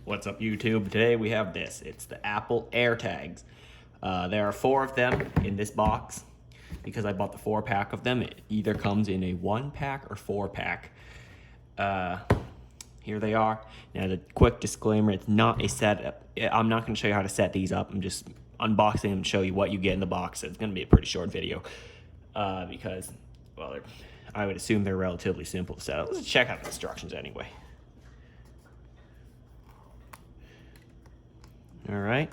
What's up, YouTube? Today we have this. It's the Apple AirTags. There are 4 of them in this box because I bought the 4-pack of them. It either comes in a 1-pack or 4-pack. Here they are. Now, the quick disclaimer, it's not a setup. I'm not going to show you how to set these up. I'm just unboxing them and show you what you get in the box. So it's going to be a pretty short video because, well, I would assume they're relatively simple to set up. Let's check out the instructions anyway. All right.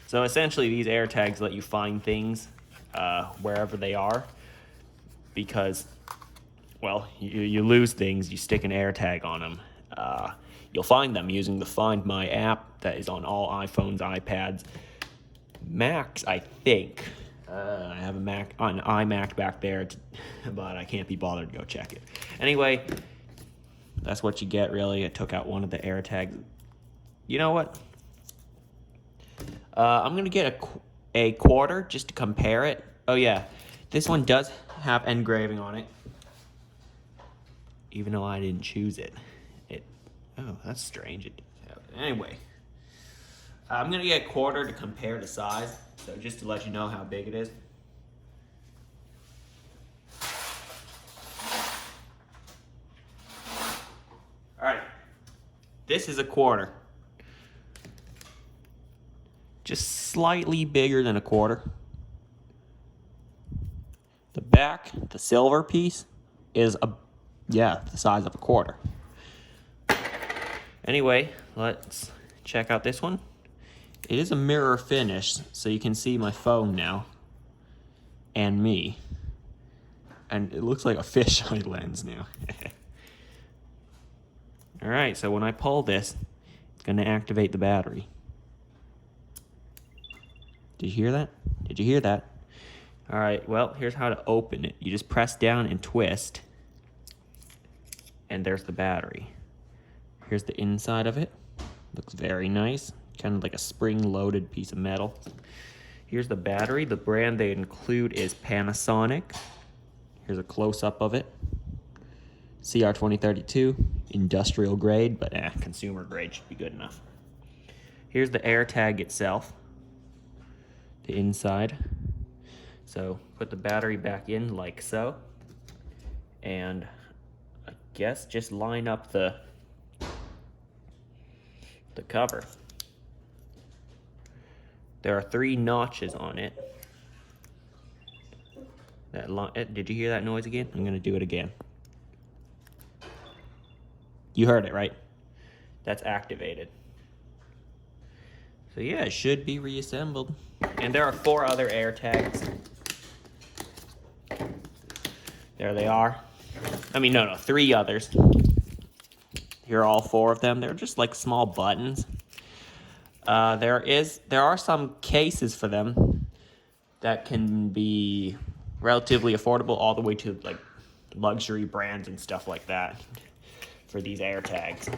So essentially, these AirTags let you find things wherever they are, because, well, you lose things, you stick an AirTag on them. You'll find them using the Find My app that is on all iPhones, iPads, Macs, I think. I have an iMac back there, but I can't be bothered to go check it. Anyway, that's what you get, really. I took out one of the AirTags. You know what? I'm going to get a quarter just to compare it. Oh, yeah. This one does have engraving on it, even though I didn't choose it. Oh, that's strange. Anyway, I'm going to get a quarter to compare the size. So just to let you know how big it is. All right, this is a quarter. Just slightly bigger than a quarter. The back, the silver piece, is the size of a quarter. Anyway, let's check out this one. It is a mirror finish, so you can see my phone now and me. And it looks like a fisheye lens now. All right, so when I pull this, it's going to activate the battery. Did you hear that? Did you hear that? All right, well, here's how to open it. You just press down and twist, and there's the battery. Here's the inside of it. Looks very nice, kind of like a spring-loaded piece of metal. Here's the battery. The brand they include is Panasonic. Here's a close-up of it. CR2032, industrial grade, but consumer grade should be good enough. Here's the AirTag itself, the inside. So put the battery back in like so, and I guess just line up the cover. There are 3 notches on it. Did you hear that noise again? I'm gonna do it again. You heard it, right? That's activated. So yeah, it should be reassembled. And there are 4 other AirTags. There they are. I mean, no, 3 others. Here are all 4 of them. They're just like small buttons. There are some cases for them that can be relatively affordable, all the way to like luxury brands and stuff like that for these AirTags.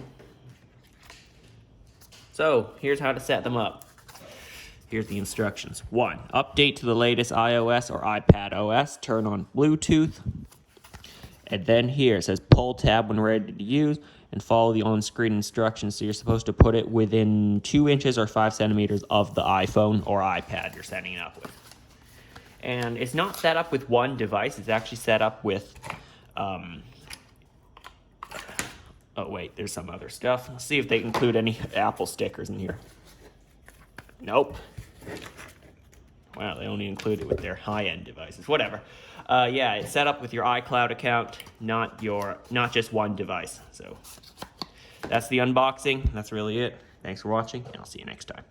So here's how to set them up. Here's the instructions. 1, update to the latest iOS or iPad OS. Turn on Bluetooth. And then here it says pull tab when ready to use, and follow the on-screen instructions. So you're supposed to put it within 2 inches or 5 centimeters of the iPhone or iPad you're setting it up with. And it's not set up with one device. It's actually set up with, oh wait, there's some other stuff. Let's see if they include any Apple stickers in here. Nope. Wow, they only include it with their high-end devices. Whatever. Yeah, it's set up with your iCloud account, not just one device. So that's the unboxing. That's really it. Thanks for watching, and I'll see you next time.